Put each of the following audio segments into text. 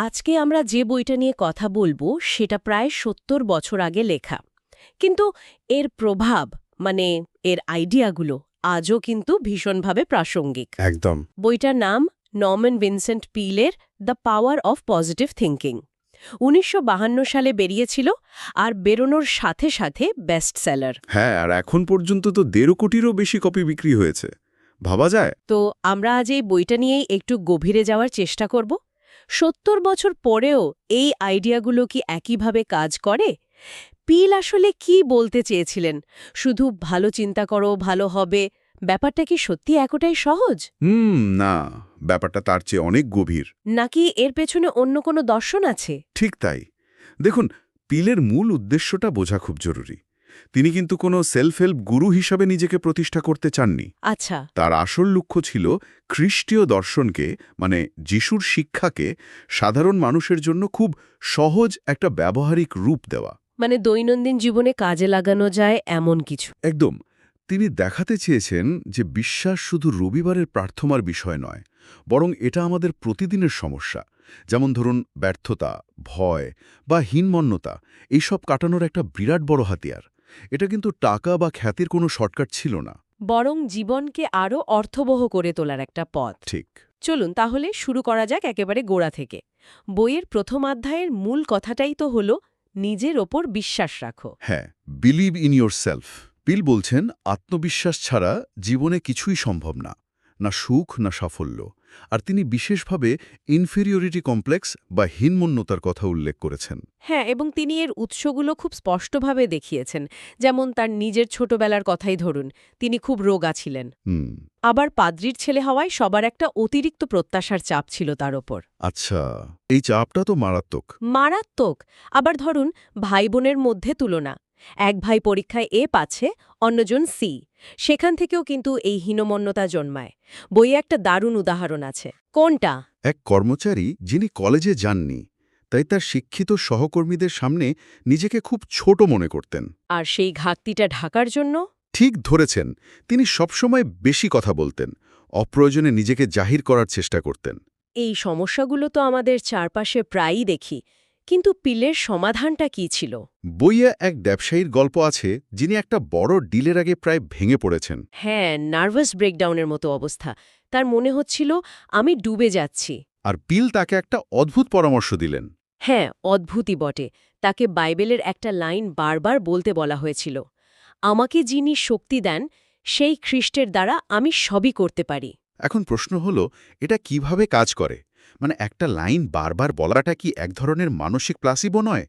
আজকে আমরা যে বইটা নিয়ে কথা বলবো সেটা প্রায় ৭০ বছর আগে লেখা, কিন্তু এর প্রভাব মানে এর আইডিয়াগুলো আজও কিন্তু ভীষণভাবে প্রাসঙ্গিক। একদম। বইটার নাম নরম্যান ভিনসেন্ট পিলের the power of positive thinking. ১৯৫২ সালে বেরিয়েছিল আর বেরোনোর সাথে সাথে বেস্ট সেলার। হ্যাঁ, আর এখন পর্যন্ত তো ১.৫ কোটিরও বেশি কপি বিক্রি হয়েছে। ভাবা যায়? তো আমরা আজ এই বইটা নিয়েই একটু গভীরে যাওয়ার চেষ্টা করব। ৭০ বছর পরেও এই আইডিয়াগুলো কি একইভাবে কাজ করে? পিল আসলে কি বলতে চেয়েছিলেন? শুধু ভালো চিন্তা করো, ভালো হবে, ব্যাপারটা কি সত্যি এতটাই সহজ? না, ব্যাপারটা তার চেয়ে অনেক গভীর। নাকি এর পেছনে অন্য কোনো দর্শন আছে? ঠিক তাই। দেখুন, পিলের মূল উদ্দেশ্যটা বোঝা খুব জরুরি। তিনি কিন্তু কোনো সেলফ হেল্প গুরু হিসাবে নিজেকে প্রতিষ্ঠা করতে চাননি। আচ্ছা, তার আসল লক্ষ্য ছিল খ্রিস্টীয় দর্শনকে, মানে যিশুর শিক্ষাকে, সাধারণ মানুষের জন্য খুব সহজ একটা ব্যবহারিক রূপ দেওয়া। মানে দৈনন্দিন জীবনে কাজে লাগানো যায় এমন কিছু। একদম। তিনি দেখাতে চেয়েছেন যে বিশ্বাস শুধু রবিবারের প্রার্থনার বিষয় নয়, বরং এটা আমাদের প্রতিদিনের সমস্যা, যেমন ধরুন ব্যর্থতা, ভয় বা হীনমন্যতা, এইসব কাটানোর একটা বিরাট বড় হাতিয়ার। এটা কিন্তু টাকা বা খ্যাতির কোনো শর্টকাট ছিল না। বরং জীবনকে আরও অর্থবহ করে তোলার একটা পথ। ঠিক। চলুন তাহলে শুরু করা যাক একেবারে গোড়া থেকে। বইয়ের প্রথম অধ্যায়ের মূল কথাটাই তো হলো নিজের ওপর বিশ্বাস রাখো। হ্যাঁ, বিলিভ ইন ইয়োর সেলফ। পিল বলছেন আত্মবিশ্বাস ছাড়া জীবনে কিছুই সম্ভব না, না সুখ না সাফল্য। আর তিনি বিশেষভাবে ইনফেরিয়রিটি কমপ্লেক্স বা হীনমন্যতার কথা উল্লেখ করেছেন। হ্যাঁ, এবং তিনি এর উৎসগুলো খুব স্পষ্টভাবে দেখিয়েছেন। যেমন তার নিজের ছোটবেলার কথাই ধরুন, তিনি খুব রোগা ছিলেন। হুম। আবার পাদ্রির ছেলে হওয়ায় সবার একটা অতিরিক্ত প্রত্যাশার চাপ ছিল তার ওপর। আচ্ছা, এই চাপটা তো মারাত্মক। মারাত্মক। আবার ধরুন ভাই বোনের মধ্যে তুলনা, এক ভাই পরীক্ষায় এ পাচ্ছে, অন্যজন সি। সেখান থেকেও কিন্তু এই হীনমন্যতা জন্মায়। বইয়ে একটা দারুণ উদাহরণ আছে। কোনটা? এক কর্মচারী যিনি কলেজে যাননি, তাই তার শিক্ষিত সহকর্মীদের সামনে নিজেকে খুব ছোট মনে করতেন। আর সেই ঘাটতিটা ঢাকার জন্য ঠিক ধরেছেন, তিনি সবসময় বেশি কথা বলতেন, অপ্রয়োজনে নিজেকে জাহির করার চেষ্টা করতেন। এই সমস্যাগুলো তো আমাদের চারপাশে প্রায়ই দেখি, কিন্তু পিলের সমাধানটা কি ছিল? বইয়ে এক ব্যবসায়ীর গল্প আছে যিনি একটা বড় ডিলের আগে প্রায় ভেঙে পড়েছেন। হ্যাঁ, নার্ভাস ব্রেকডাউনের মতো অবস্থা। তার মনে হচ্ছিল আমি ডুবে যাচ্ছি। আর পিল তাকে একটা অদ্ভুত পরামর্শ দিলেন। হ্যাঁ, অদ্ভুতই বটে। তাকে বাইবেলের একটা লাইন বারবার বলতে বলা হয়েছিল, আমাকে যিনি শক্তি দেন সেই খ্রিস্টের দ্বারা আমি সবই করতে পারি। এখন প্রশ্ন হলো, এটা কিভাবে কাজ করে? মানে একটা লাইন বারবার বলাটা কি এক ধরনের মানসিক প্লাসিবো নয়?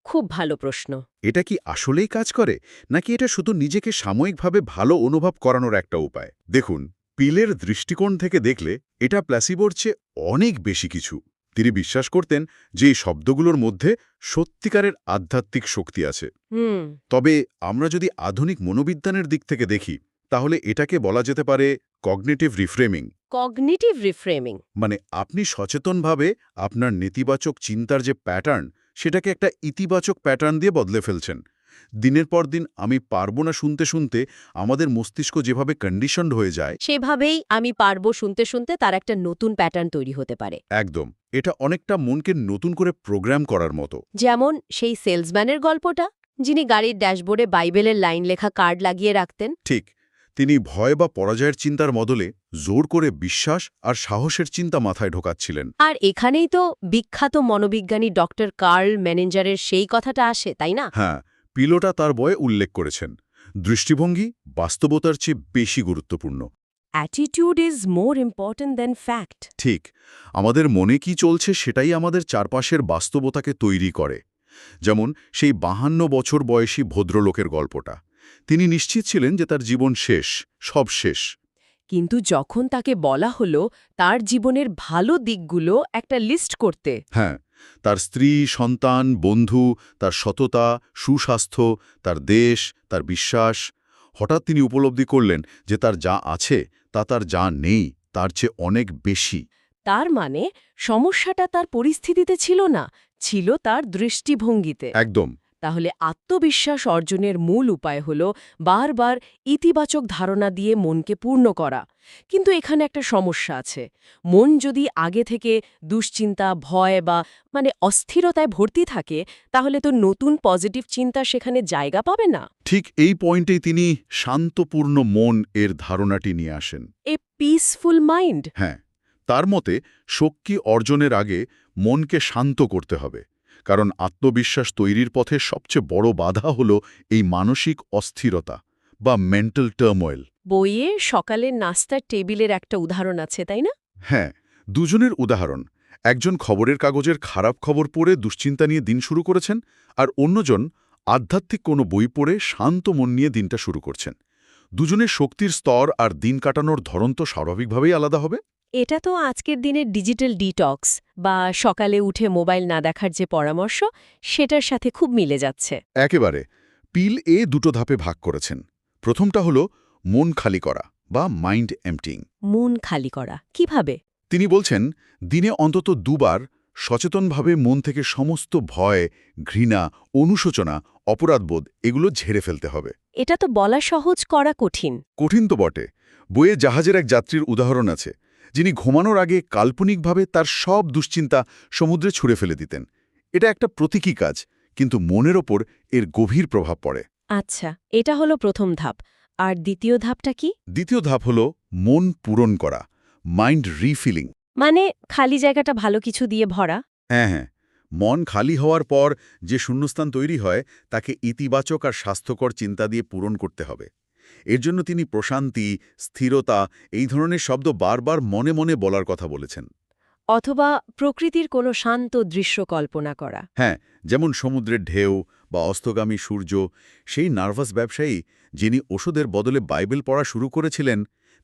খুব ভালো প্রশ্ন। এটা কি আসলেই কাজ করে, নাকি এটা শুধু নিজেকে সাময়িকভাবে ভালো অনুভব করানোর একটা উপায়? দেখুন, পিলের দৃষ্টিকোণ থেকে দেখলে এটা প্ল্যাসিবোর চেয়ে অনেক বেশি কিছু। তিনি বিশ্বাস করতেন যে এই শব্দগুলোর মধ্যে সত্যিকারের আধ্যাত্মিক শক্তি আছে। হুম। তবে আমরা যদি আধুনিক মনোবিজ্ঞানের দিক থেকে দেখি, তাহলে এটাকে বলা যেতে পারে কগনিটিভ রিফ্রেমিং। Cognitive reframing. মানে আপনি সচেতনভাবে আপনার নেতিবাচক চিন্তার যে প্যাটার্ন, সেটাকে একটা ইতিবাচক প্যাটার্ন দিয়ে বদলে ফেলছেন। দিনের পর দিন আমি পারবো না শুনতে শুনতে আমাদের মস্তিষ্ক যেভাবে কন্ডিশনড হয়ে যায়। সেভাবেই আমি পারবো শুনতে শুনতে তার একটা নতুন প্যাটার্ন তৈরি হতে পারে। একদম, এটা অনেকটা মনকে নতুন করে প্রোগ্রাম করার মতো। যেমন সেই সেলসম্যানের গল্পটা, যিনি গাড়ির ড্যাশবোর্ডে বাইবেলের লাইন লেখা কার্ড লাগিয়ে রাখতেন। ঠিক, তিনি ভয় বা পরাজয়ের চিন্তার বদলে জোর করে বিশ্বাস আর সাহসের চিন্তা মাথায় ঢোকাচ্ছিলেন। আর এখানেই তো বিখ্যাত মনোবিজ্ঞানী ডক্টর কার্ল ম্যানেজারের সেই কথাটা আসে, তাই না? হ্যাঁ, পিলোটা তার বয়ে উল্লেখ করেছেন, দৃষ্টিভঙ্গি বাস্তবতার চেয়ে বেশি গুরুত্বপূর্ণ। Attitude is more important than fact. ঠিক, আমাদের মনে কি চলছে সেটাই আমাদের চারপাশের বাস্তবতাকে তৈরি করে। যেমন সেই 52 বছর বয়সী ভদ্রলোকের গল্পটা। তিনি নিশ্চিত ছিলেন যে তার জীবন শেষ, সব শেষ। কিন্তু যখন তাকে বলা হলো তার জীবনের ভালো দিকগুলো একটা লিস্ট করতে, হ্যাঁ, তার স্ত্রী, সন্তান, বন্ধু, তার সততা, সুস্বাস্থ্য, তার দেশ, তার বিশ্বাস, হঠাৎ তিনি উপলব্ধি করলেন যে তার যা আছে তা তার যা নেই তার চেয়ে অনেক বেশি। তার মানে সমস্যাটা তার পরিস্থিতিতে ছিল না, ছিল তার দৃষ্টিভঙ্গিতে। একদম। তাহলে আত্মবিশ্বাস অর্জনের মূল উপায় হল বারবার ইতিবাচক ধারণা দিয়ে মনকে পূর্ণ করা। কিন্তু এখানে একটা সমস্যা আছে। মন যদি আগে থেকে দুশ্চিন্তা, ভয় বা অস্থিরতায় ভর্তি থাকে, তাহলে তো নতুন পজিটিভ চিন্তা সেখানে জায়গা পাবে না। ঠিক এই পয়েন্টেই তিনি শান্তপূর্ণ মন এর ধারণাটি নিয়ে আসেন। A peaceful mind. হ্যাঁ, তার মতে শক্তি অর্জনের আগে মনকে শান্ত করতে হবে, কারণ আত্মবিশ্বাস তৈরির পথে সবচেয়ে বড় বাধা হল এই মানসিক অস্থিরতা বা মেন্টাল টার্মোয়েল। বইয়ে সকালের নাস্তার টেবিলের একটা উদাহরণ আছে, তাই না? হ্যাঁ, দুজনের উদাহরণ। একজন খবরের কাগজের খারাপ খবর পড়ে দুশ্চিন্তা নিয়ে দিন শুরু করেছেন, আর অন্যজন আধ্যাত্মিক কোনো বই পড়ে শান্ত মন নিয়ে দিনটা শুরু করছেন। দুজনের শক্তির স্তর আর দিন কাটানোর ধরন তো স্বাভাবিকভাবেই আলাদা হবে। এটা তো আজকের দিনের ডিজিটাল ডিটক্স বা সকালে উঠে মোবাইল না দেখার যে পরামর্শ, সেটার সাথে খুব মিলে যাচ্ছে। একেবারে। পিল দুটো ধাপে ভাগ করেছেন। প্রথমটা হল মন খালি করা বা মাইন্ড এম্পটিং। মন খালি করা কিভাবে? তিনি বলছেন, দিনে অন্তত দুবার সচেতনভাবে মন থেকে সমস্ত ভয়, ঘৃণা, অনুশোচনা, অপরাধবোধ এগুলো ঝেড়ে ফেলতে হবে। এটা তো বলা সহজ, করা কঠিন। কঠিন তো বটে। বইয়ে জাহাজের এক যাত্রীর উদাহরণ আছে, যিনি ঘুমানোর আগে কাল্পনিকভাবে তার সব দুশ্চিন্তা সমুদ্রে ছুঁড়ে ফেলে দিতেন। এটা একটা প্রতীকী কাজ, কিন্তু মনের ওপর এর গভীর প্রভাব পড়ে। আচ্ছা, এটা হলো প্রথম ধাপ। আর দ্বিতীয় ধাপটা কি? দ্বিতীয় ধাপ হল মন পূরণ করা, মাইন্ড রিফিলিং। খালি জায়গাটা ভালো কিছু দিয়ে ভরা। হ্যাঁ, মন খালি হওয়ার পর যে শূন্যস্থান তৈরি হয় তাকে ইতিবাচক আর স্বাস্থ্যকর চিন্তা দিয়ে পূরণ করতে হবে। এর জন্য তিনি প্রশান্তি, স্থিরতা এই ধরনের শব্দ বারবার মনে মনে বলার কথা বলেছেন। অথবা প্রকৃতির কোনো শান্ত দৃশ্য কল্পনা করা। হ্যাঁ, যেমন সমুদ্রের ঢেউ বা অস্তগামী সূর্য। সেই নার্ভাস ব্যবসায়ী যিনি ওষুধের বদলে বাইবেল পড়া শুরু করেছিলেন,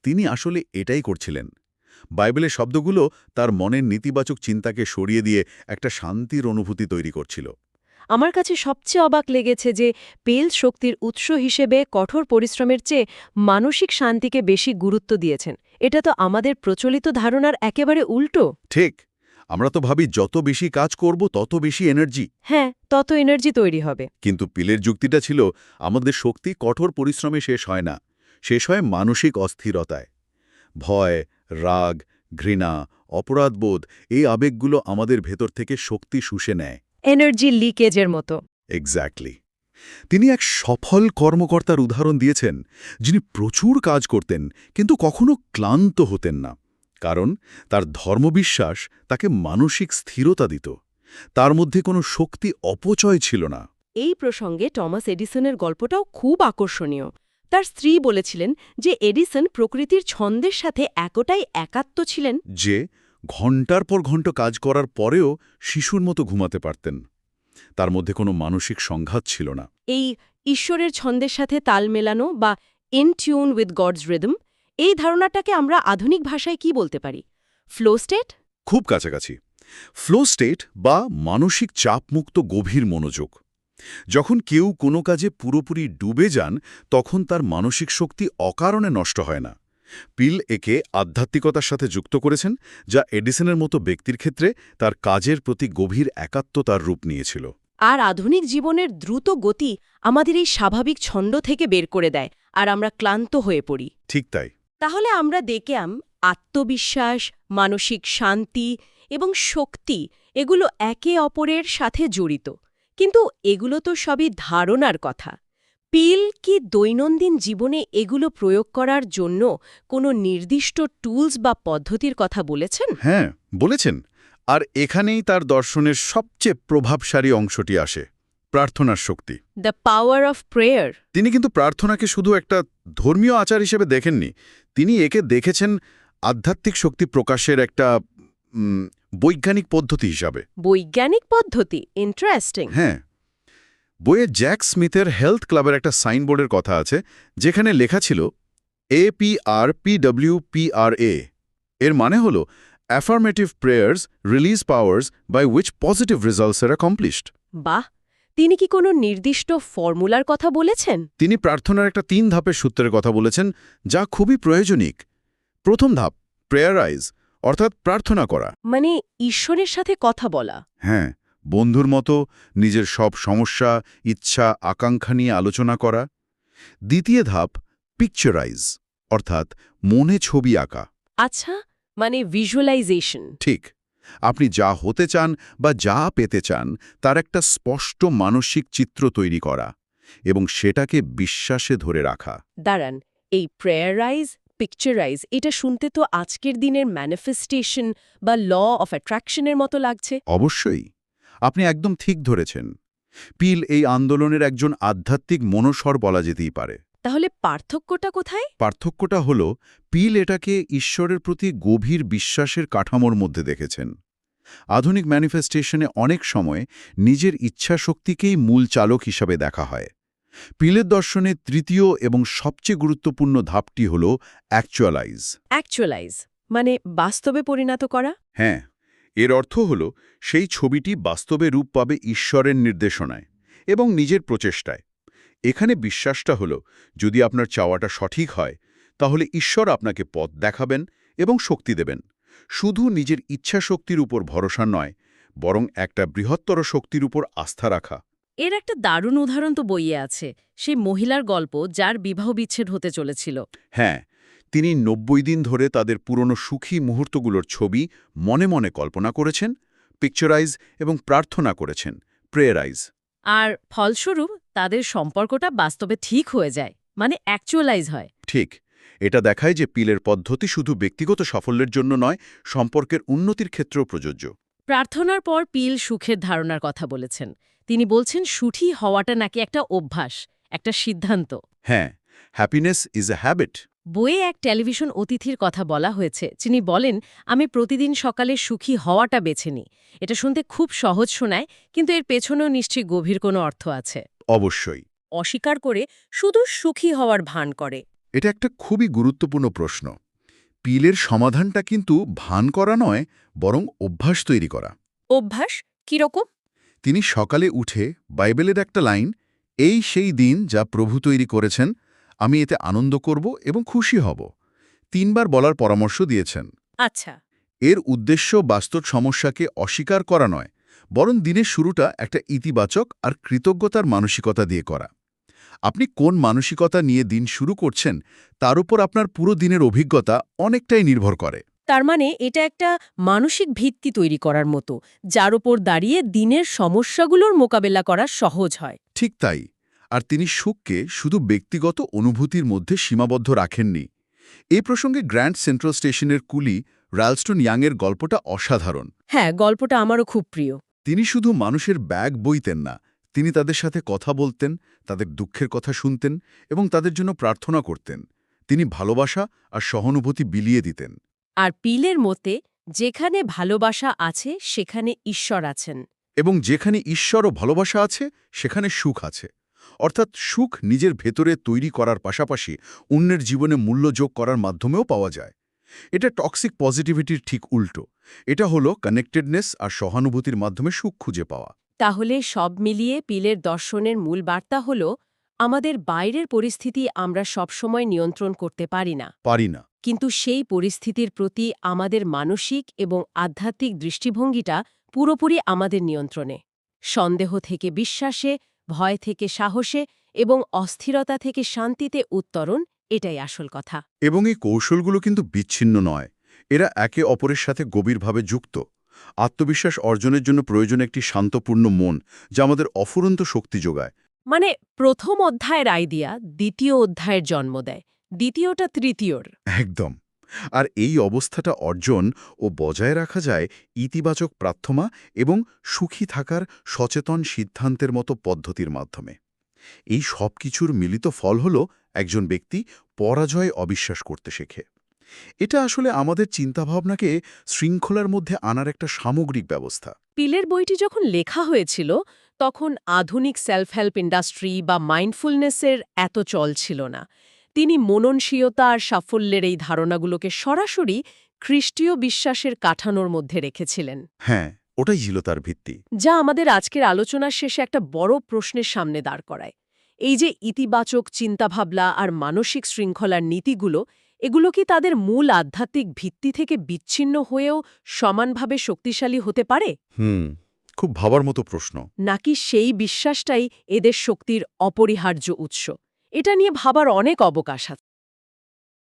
তিনি আসলে এটাই করছিলেন। বাইবেলের শব্দগুলো তার মনের নেতিবাচক চিন্তাকে সরিয়ে দিয়ে একটা শান্তির অনুভূতি তৈরি করছিল। আমার কাছে সবচেয়ে অবাক লেগেছে যে পেল শক্তির উৎস হিসেবে কঠোর পরিশ্রমের চেয়ে মানসিক শান্তিকে বেশি গুরুত্ব দিয়েছেন। এটা তো আমাদের প্রচলিত ধারণার একেবারে উল্টো। ঠিক, আমরা তো ভাবি যত বেশি কাজ করব তত বেশি এনার্জি। হ্যাঁ, তত এনার্জি তৈরি হবে। কিন্তু পিলের যুক্তিটা ছিল, আমাদের শক্তি কঠোর পরিশ্রমে শেষ হয় না, শেষ হয় মানসিক অস্থিরতায়। ভয়, রাগ, ঘৃণা, অপরাধবোধ এই আবেগগুলো আমাদের ভেতর থেকে শক্তি শুষে নেয়। এনার্জি লিকেজের মতো। এক্স্যাক্টলি। তিনি এক সফল কর্মকর্তার উদাহরণ দিয়েছেন, যিনি প্রচুর কাজ করতেন কিন্তু কখনো ক্লান্ত হতেন না, কারণ তার ধর্মবিশ্বাস তাকে মানসিক স্থিরতা দিত। তার মধ্যে কোনো শক্তি অপচয় ছিল না। এই প্রসঙ্গে টমাস এডিসনের গল্পটাও খুব আকর্ষণীয়। তার স্ত্রী বলেছিলেন যে এডিসন প্রকৃতির ছন্দের সাথে এতটাই একাত্ম ছিলেন যে ঘণ্টার পর ঘণ্টা কাজ করার পরেও শিশুর মতো ঘুমাতে পারতেন। তার মধ্যে কোনো মানসিক সংঘাত ছিল না। এই ঈশ্বরের ছন্দের সাথে তাল মেলানো বা in tune with God's rhythm, এই ধারণাটাকে আমরা আধুনিক ভাষায় কি বলতে পারি? Flow state? খুব কাছাকাছি। ফ্লো স্টেট বা মানসিক চাপমুক্ত গভীর মনোযোগ। যখন কেউ কোনো কাজে পুরোপুরি ডুবে যান, তখন তার মানসিক শক্তি অকারণে নষ্ট হয় না। পিল একে আধ্যাত্মিকতার সাথে যুক্ত করেছেন, যা এডিসনের মতো ব্যক্তির ক্ষেত্রে তার কাজের প্রতি গভীর একাত্মতার রূপ নিয়েছিল। আর আধুনিক জীবনের দ্রুত গতি আমাদের এই স্বাভাবিক ছন্দ থেকে বের করে দেয়, আর আমরা ক্লান্ত হয়ে পড়ি। ঠিক তাই। তাহলে আমরা দেখলাম আত্মবিশ্বাস, মানসিক শান্তি এবং শক্তি এগুলো একে অপরের সাথে জড়িত, কিন্তু এগুলো তো সবই ধারণার কথা। পিল কি দৈনন্দিন জীবনে এগুলো প্রয়োগ করার জন্য কোনো নির্দিষ্ট টুলস বা পদ্ধতির কথা বলেছেন? হ্যাঁ, বলেছেন। আর এখানেই তার দর্শনের সবচেয়ে প্রভাবশালী অংশটি আসে, প্রার্থনার শক্তি। The power of prayer. তিনি কিন্তু প্রার্থনাকে শুধু একটা ধর্মীয় আচার হিসেবে দেখেননি, তিনি একে দেখেছেন আধ্যাত্মিক শক্তি প্রকাশের একটা বৈজ্ঞানিক পদ্ধতি হিসাবে। বৈজ্ঞানিক পদ্ধতি? ইন্টারেস্টিং। হ্যাঁ, বইয়ে জ্যাক স্মিথের হেলথ ক্লাবের একটা সাইনবোর্ডের কথা আছে, যেখানে লেখা ছিল APRPWPRA। এর মানে হল affirmative prayers release powers by which positive results are accomplished. বাহ! তিনি কি কোনো নির্দিষ্ট ফর্মুলার কথা বলেছেন? তিনি প্রার্থনার একটা 3 ধাপের সূত্রের কথা বলেছেন, যা খুবই প্রয়োজনীয়। প্রথম ধাপ প্রেয়ারাইজ, অর্থাৎ প্রার্থনা করা। ঈশ্বরের সাথে কথা বলা। হ্যাঁ, বন্ধুর মতো নিজের সব সমস্যা, ইচ্ছা, আকাঙ্ক্ষা নিয়ে আলোচনা করা। দ্বিতীয় ধাপ পিকচারাইজ, অর্থাৎ মনে ছবি আঁকা। আচ্ছা, মানে ভিজুয়ালাইজেশন। ঠিক, আপনি যা হতে চান বা যা পেতে চান তার একটা স্পষ্ট মানসিক চিত্র তৈরি করা এবং সেটাকে বিশ্বাসে ধরে রাখা। দাঁড়ান, এই প্রেয়ারাইজ, পিকচারাইজ, এটা শুনতে তো আজকের দিনের ম্যানিফেস্টেশন বা ল অফ অ্যাট্রাকশনের মতো লাগছে। অবশ্যই, আপনি একদম ঠিক ধরেছেন। পিল এই আন্দোলনের একজন আধ্যাত্মিক মনোস্বর বলা যেতেই পারে। তাহলে পার্থক্যটা কোথায়? পার্থক্যটা হল, পিল এটাকে ঈশ্বরের প্রতি গভীর বিশ্বাসের কাঠামোর মধ্যে দেখেছেন। আধুনিক ম্যানিফেস্টেশনে অনেক সময় নিজের ইচ্ছাশক্তিকেই মূল চালক হিসাবে দেখা হয়। পিলের দর্শনে তৃতীয় এবং সবচেয়ে গুরুত্বপূর্ণ ধাপটি হল অ্যাকচুয়ালাইজ। অ্যাকচুয়ালাইজ মানে বাস্তবে পরিণত করা? হ্যাঁ, এর অর্থ হল সেই ছবিটি বাস্তবে রূপ পাবে ঈশ্বরের নির্দেশনায় এবং নিজের প্রচেষ্টায়। এখানে বিশ্বাসটা হল, যদি আপনার চাওয়াটা সঠিক হয় তাহলে ঈশ্বর আপনাকে পথ দেখাবেন এবং শক্তি দেবেন। শুধু নিজের ইচ্ছাশক্তির উপর ভরসা নয়, বরং একটা বৃহত্তর শক্তির উপর আস্থা রাখা। এর একটা দারুণ উদাহরণ তো বইয়ে আছে, সেই মহিলার গল্প যার বিবাহ বিচ্ছেদ হতে চলেছিল। হ্যাঁ, তিনি ৯০ দিন ধরে তাদের পুরনো সুখী মুহূর্তগুলোর ছবি মনে মনে কল্পনা করেছেন, পিকচারাইজ এবং প্রার্থনা করেছেন, প্রেয়ারাইজ। আর ফলস্বরূপ তাদের সম্পর্কটা বাস্তবে ঠিক হয়ে যায়, মানে অ্যাকচুয়ালাইজ হয়। ঠিক, এটা দেখায় যে পিলের পদ্ধতি শুধু ব্যক্তিগত সাফল্যের জন্য নয়, সম্পর্কের উন্নতির ক্ষেত্রেও প্রযোজ্য। প্রার্থনার পর পিল সুখের ধারণার কথা বলেছেন। তিনি বলছেন সুখী হওয়াটা নাকি একটা অভ্যাস, একটা সিদ্ধান্ত। হ্যাঁ, হ্যাপিনেস ইজ এ হ্যাবিট। বইয়ে এক টেলিভিশন অতিথির কথা বলা হয়েছে, যিনি বলেন, আমি প্রতিদিন সকালে সুখী হওয়াটা বেছে নিই। এটা শুনতে খুব সহজ শোনায়, কিন্তু এর পেছনেও নিশ্চয়ই গভীর কোনো অর্থ আছে। অবশ্যই। অস্বীকার করে শুধু সুখী হওয়ার ভান করে। এটা একটা খুবই গুরুত্বপূর্ণ প্রশ্ন। পিলের সমাধানটা কিন্তু ভান করা নয়, বরং অভ্যাস তৈরি করা। অভ্যাস কিরকম? তিনি সকালে উঠে বাইবেলের একটা লাইন, এই সেই দিন যা প্রভু তৈরি করেছেন, আমি এতে আনন্দ করব এবং খুশি হব, ৩ বার বলার পরামর্শ দিয়েছেন। আচ্ছা। এর উদ্দেশ্য বাস্তব সমস্যাকে অস্বীকার করা নয়, বরং দিনের শুরুটা একটা ইতিবাচক আর কৃতজ্ঞতার মানসিকতা দিয়ে করা। আপনি কোন মানসিকতা নিয়ে দিন শুরু করছেন তার উপর আপনার পুরো দিনের অভিজ্ঞতা অনেকটাই নির্ভর করে। তার মানে এটা একটা মানসিক ভিত্তি তৈরি করার মতো, যার উপর দাঁড়িয়ে দিনের সমস্যাগুলোর মোকাবেলা করা সহজ হয়। ঠিক তাই। আর তিনি সুখকে শুধু ব্যক্তিগত অনুভূতির মধ্যে সীমাবদ্ধ রাখেননি। এই প্রসঙ্গে গ্র্যান্ড সেন্ট্রাল স্টেশনের কুলি রালস্টন ইয়াংয়ের গল্পটা অসাধারণ। হ্যাঁ, গল্পটা আমারও খুব প্রিয়। তিনি শুধু মানুষের ব্যাগ বইতেন না, তিনি তাদের সাথে কথা বলতেন, তাদের দুঃখের কথা শুনতেন এবং তাদের জন্য প্রার্থনা করতেন। তিনি ভালোবাসা আর সহানুভূতি বিলিয়ে দিতেন। আর পিলের মতে, যেখানে ভালোবাসা আছে সেখানে ঈশ্বর আছেন। এবং যেখানে ঈশ্বর ও ভালোবাসা আছে সেখানে সুখ আছে। অর্থাৎ সুখ নিজের ভেতরে তৈরি করার পাশাপাশি অন্যের জীবনে মূল্য যোগ করার মাধ্যমেও পাওয়া যায়। এটা টক্সিক পজিটিভিটির ঠিক উল্টো। এটা হলো কানেক্টেডনেস আর সহানুভূতির মাধ্যমে সুখ খুঁজে পাওয়া। তাহলে সব মিলিয়ে পিলের দর্শনের মূল বার্তা হল, আমাদের বাইরের পরিস্থিতি আমরা সবসময় নিয়ন্ত্রণ করতে পারি না, পারি না। কিন্তু সেই পরিস্থিতির প্রতি আমাদের মানসিক এবং আধ্যাত্মিক দৃষ্টিভঙ্গিটা পুরোপুরি আমাদের নিয়ন্ত্রণে। সন্দেহ থেকে বিশ্বাসে, ভয় থেকে সাহসে এবং অস্থিরতা থেকে শান্তিতে উত্তরণ, এটাই আসল কথা। এবং এই কৌশলগুলো কিন্তু বিচ্ছিন্ন নয়, এরা একে অপরের সাথে গভীরভাবে যুক্ত। আত্মবিশ্বাস অর্জনের জন্য প্রয়োজন একটি শান্তপূর্ণ মন, যা আমাদের অফুরন্ত শক্তি যোগায়। মানে প্রথম অধ্যায়ের আইডিয়া দ্বিতীয় অধ্যায়ের জন্ম দেয়, দ্বিতীয়টা তৃতীয়র। একদম। আর এই অবস্থাটা অর্জন ও বজায় রাখা যায় ইতিবাচক প্রার্থনা এবং সুখী থাকার সচেতন সিদ্ধান্তের মতো পদ্ধতির মাধ্যমে। এই সব কিছুর মিলিত ফল হল একজন ব্যক্তি পরাজয় অবিশ্বাস করতে শেখে। এটা আসলে আমাদের চিন্তাভাবনাকে শৃঙ্খলার মধ্যে আনার একটা সামগ্রিক ব্যবস্থা। পিলের বইটি যখন লেখা হয়েছিল, তখন আধুনিক সেলফ হেল্প ইন্ডাস্ট্রি বা মাইন্ডফুলনেসের এত চল ছিল না। তিনি মননশীলতা আর সাফল্যের এই ধারণাগুলোকে সরাসরি খ্রিস্টীয় বিশ্বাসের কাঠানোর মধ্যে রেখেছিলেন। হ্যাঁ, ওটাই ছিল তার ভিত্তি। যা আমাদের আজকের আলোচনার শেষে একটা বড় প্রশ্নের সামনে দাঁড় করায়। এই যে ইতিবাচক চিন্তাভাবনা আর মানসিক শৃঙ্খলার নীতিগুলো, এগুলো কি তাদের মূল আধ্যাত্মিক ভিত্তি থেকে বিচ্ছিন্ন হয়েও সমানভাবে শক্তিশালী হতে পারে? খুব ভাবার মতো প্রশ্ন। নাকি সেই বিশ্বাসটাই এদের শক্তির অপরিহার্য উৎস? এটা নিয়ে ভাবার অনেক অবকাশ আছে।